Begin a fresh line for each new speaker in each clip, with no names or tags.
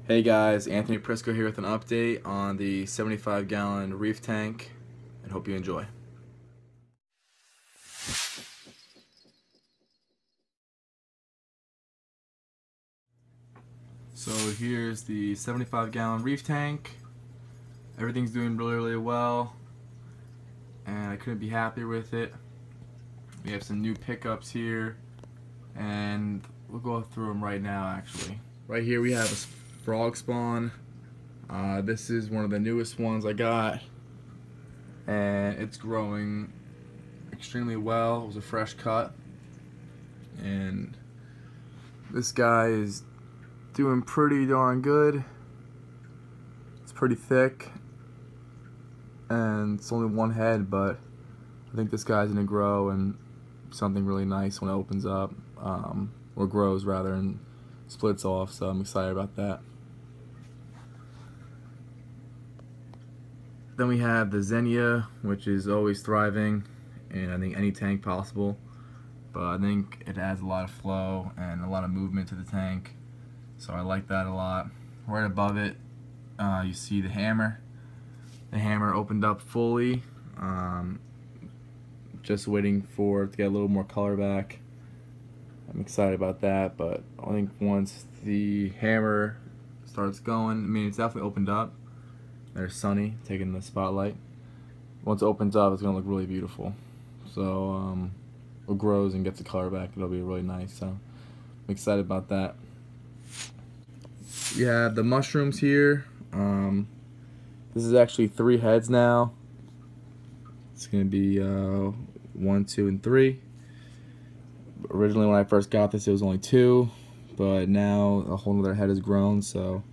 Hey guys, Anthony Prisco here with an update on the 75-gallon reef tank, and hope you enjoy. So here's the 75-gallon reef tank. Everything's doing really well, and I couldn't be happier with it. We have some new pickups here, and we'll go through them right now actually. Right here we have a frog spawn. This is one of the newest ones I got, and it's growing extremely well. It was a fresh cut, and this guy is doing pretty darn good. It's pretty thick, and it's only one head, but I think this guy's gonna grow and something really nice when it opens up, or grows rather, and splits off, so I'm excited about that. Then we have the Xenia, which is always thriving in I think any tank possible, but I think it adds a lot of flow and a lot of movement to the tank, so I like that a lot. Right above it you see the hammer. The hammer opened up fully, just waiting for it to get a little more color back. I'm excited about that, but I think once the hammer starts going, I mean, it's definitely opened up. There's Sunny taking the spotlight. Once it opens up, it's gonna look really beautiful. So it grows and gets the color back. It'll be really nice. So I'm excited about that. You have the mushrooms here. This is actually 3 heads now. It's gonna be 1, 2, and 3. Originally, when I first got this, it was only 2, but now a whole other head has grown. So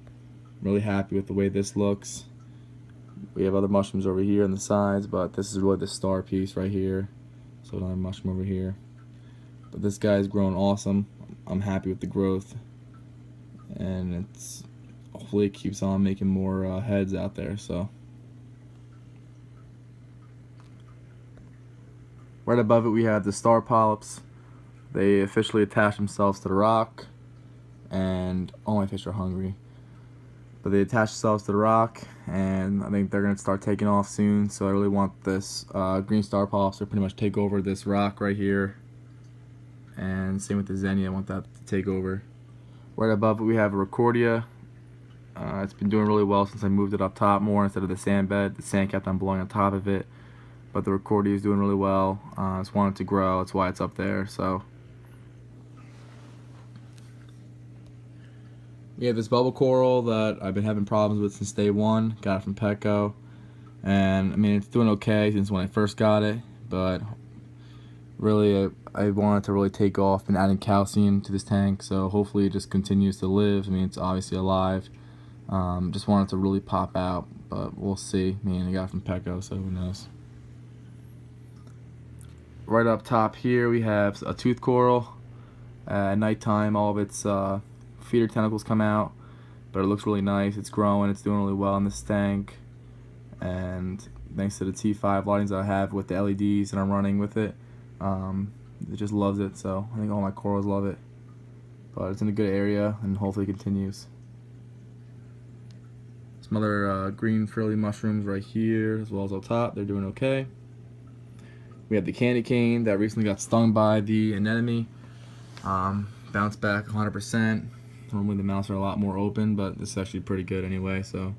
I'm really happy with the way this looks. We have other mushrooms over here on the sides, but this is really the star piece right here. So another mushroom over here. But this guy's grown awesome. I'm happy with the growth, and it's hopefully it keeps on making more heads out there. So right above it we have the star polyps. They officially attach themselves to the rock, and all my fish are hungry. But they attach themselves to the rock, and I think they're going to start taking off soon. So I really want this green star polyps to pretty much take over this rock right here. And same with the Xenia, I want that to take over. Right above it we have a Recordia. It's been doing really well since I moved it up top more instead of the sand bed. The sand kept on blowing on top of it. But the Recordia is doing really well. I just want it to grow, that's why it's up there. So we have this bubble coral that I've been having problems with since day one. Got it from Petco, and I mean, it's doing okay since when I first got it, but really I want it to really take off. Been adding calcium to this tank, so hopefully it just continues to live. I mean, it's obviously alive. Just want it to really pop out, but we'll see. I mean, I got it from Petco, so who knows. Right up top here we have a tooth coral. At nighttime all of its feeder tentacles come out, but it looks really nice. It's growing, it's doing really well in this tank, and thanks to the T5 lightings that I have with the LEDs that I'm running with it, it just loves it. So I think all my corals love it, but it's in a good area and hopefully it continues. Some other green frilly mushrooms right here as well as up top. They're doing okay. We have the candy cane that recently got stung by the anemone. Bounced back 100%. Normally the mouths are a lot more open, but this is actually pretty good anyway, so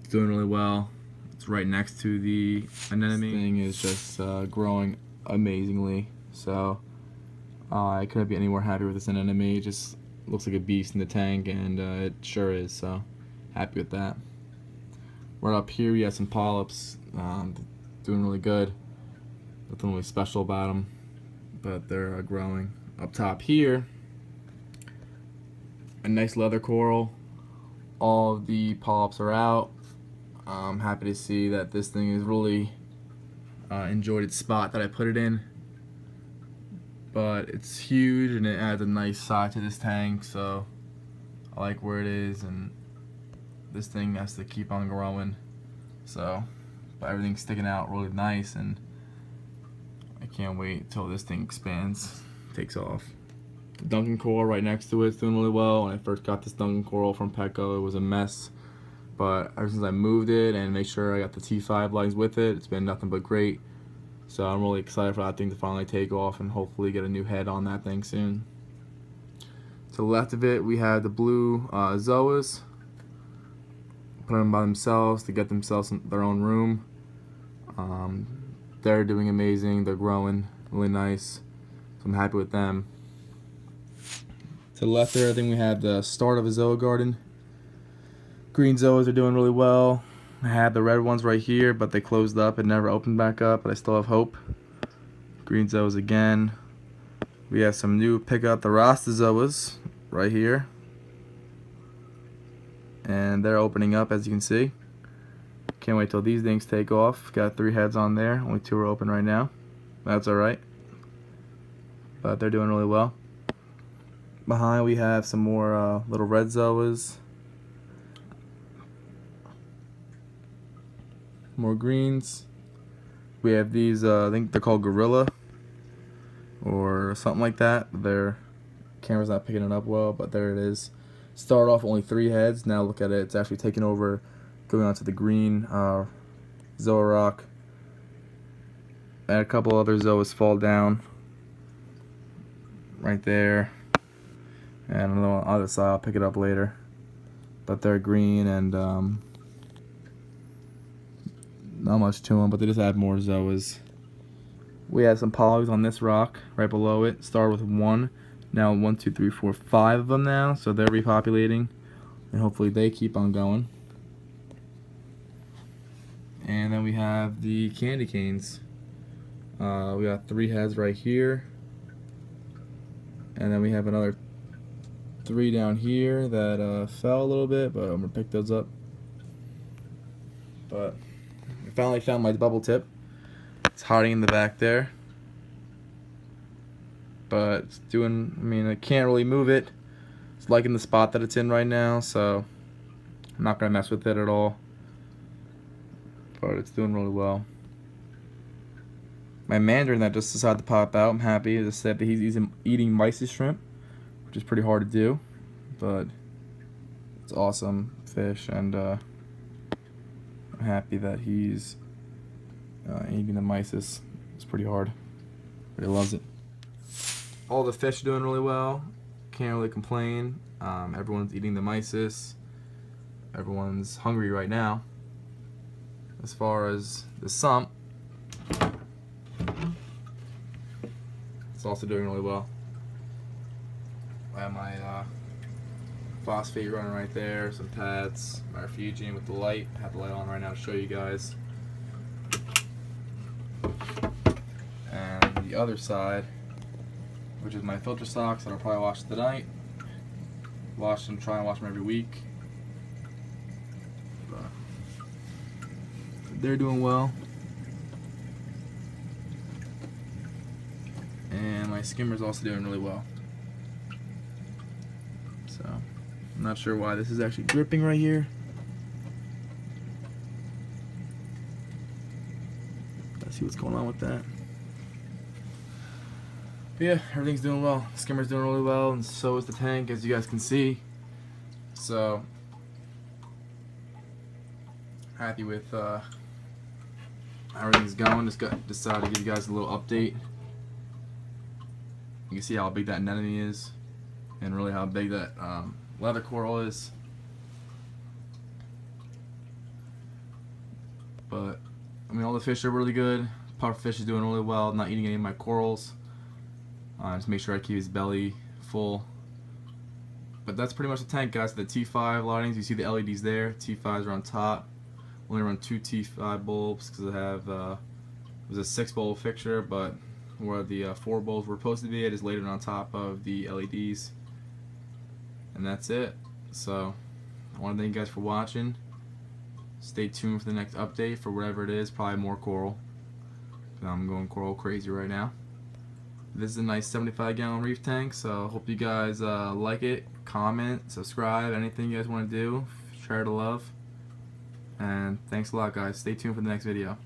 it's doing really well. It's right next to the anemone. This thing is just growing amazingly, so I couldn't be any more happy with this anemone. It just looks like a beast in the tank, and it sure is, so happy with that. Right up here we have some polyps, doing really good. Nothing really special about them, but they're growing. Up top here, a nice leather coral. All of the polyps are out. I'm happy to see that this thing has really enjoyed its spot that I put it in. But it's huge and it adds a nice side to this tank, so I like where it is, and this thing has to keep on growing. So, but everything's sticking out really nice, and I can't wait till this thing expands, takes off. The Duncan coral right next to it is doing really well. When I first got this Duncan coral from Petco, it was a mess. But ever since I moved it and made sure I got the T5 legs with it, it's been nothing but great. So I'm really excited for that thing to finally take off and hopefully get a new head on that thing soon. To the left of it, we have the blue zoas. Put them by themselves to get themselves in their own room. They're doing amazing. They're growing really nice. So I'm happy with them. To the left there, I think we have the start of a zoa garden. Green zoas are doing really well. I had the red ones right here, but they closed up and never opened back up, but I still have hope. Green zoas again. We have some new pick up the Rasta zoas right here. And they're opening up, as you can see. Can't wait till these things take off. Got 3 heads on there. Only 2 are open right now. That's alright. But they're doing really well. Behind we have some more little red zoas. More greens. We have these, I think they're called Gorilla or something like that. Their camera's not picking it up well, but there it is. Started off only 3 heads. Now look at it, it's actually taking over, going on to the green zoa rock. And a couple other zoas fall down right there. And on the other side, I'll pick it up later. But they're green and not much to them, but they just add more zoas. We have some polys on this rock right below it. Started with 1. Now 1, 2, 3, 4, 5 of them now, so they're repopulating, and hopefully they keep on going. And then we have the candy canes. We got 3 heads right here, and then we have another 3 down here that fell a little bit, but I'm gonna pick those up. But I finally found my bubble tip. It's hiding in the back there. But it's doing, I mean, I can't really move it. It's liking the spot that it's in right now, so I'm not going to mess with it at all. But it's doing really well. My mandarin that just decided to pop out, I'm happy. It just said that he's eating mysis shrimp, which is pretty hard to do. But it's awesome fish, and I'm happy that he's eating the mysis. It's pretty hard, but he loves it. All the fish are doing really well. Can't really complain. Everyone's eating the mysis. Everyone's hungry right now. As far as the sump, it's also doing really well. I have my phosphate running right there, some pads, my refugium with the light. I have the light on right now to show you guys. And the other side, which is my filter socks that I'll probably wash tonight. Wash them, try and wash them every week. But they're doing well. And my skimmer's also doing really well. So, I'm not sure why this is actually dripping right here. Let's see what's going on with that. Yeah, everything's doing well. The skimmer's doing really well, and so is the tank, as you guys can see. So, happy with how everything's going. Just decided to give you guys a little update. You can see how big that anemone is, and really how big that leather coral is. But I mean, all the fish are really good. Pufferfish is doing really well. Not eating any of my corals. Just make sure I keep his belly full. But that's pretty much the tank, guys. The T5 lightings, you see the LEDs there. T5s are on top. Only run 2 T5 bulbs because I have it was a 6 bulb fixture, but where the 4 bulbs were supposed to be, I just laid it on top of the LEDs. And that's it. So I want to thank you guys for watching. Stay tuned for the next update for whatever it is. Probably more coral. I'm going coral crazy right now. This is a nice 75-gallon reef tank, so I hope you guys like it, comment, subscribe, anything you guys want to do, share the love, and thanks a lot, guys. Stay tuned for the next video.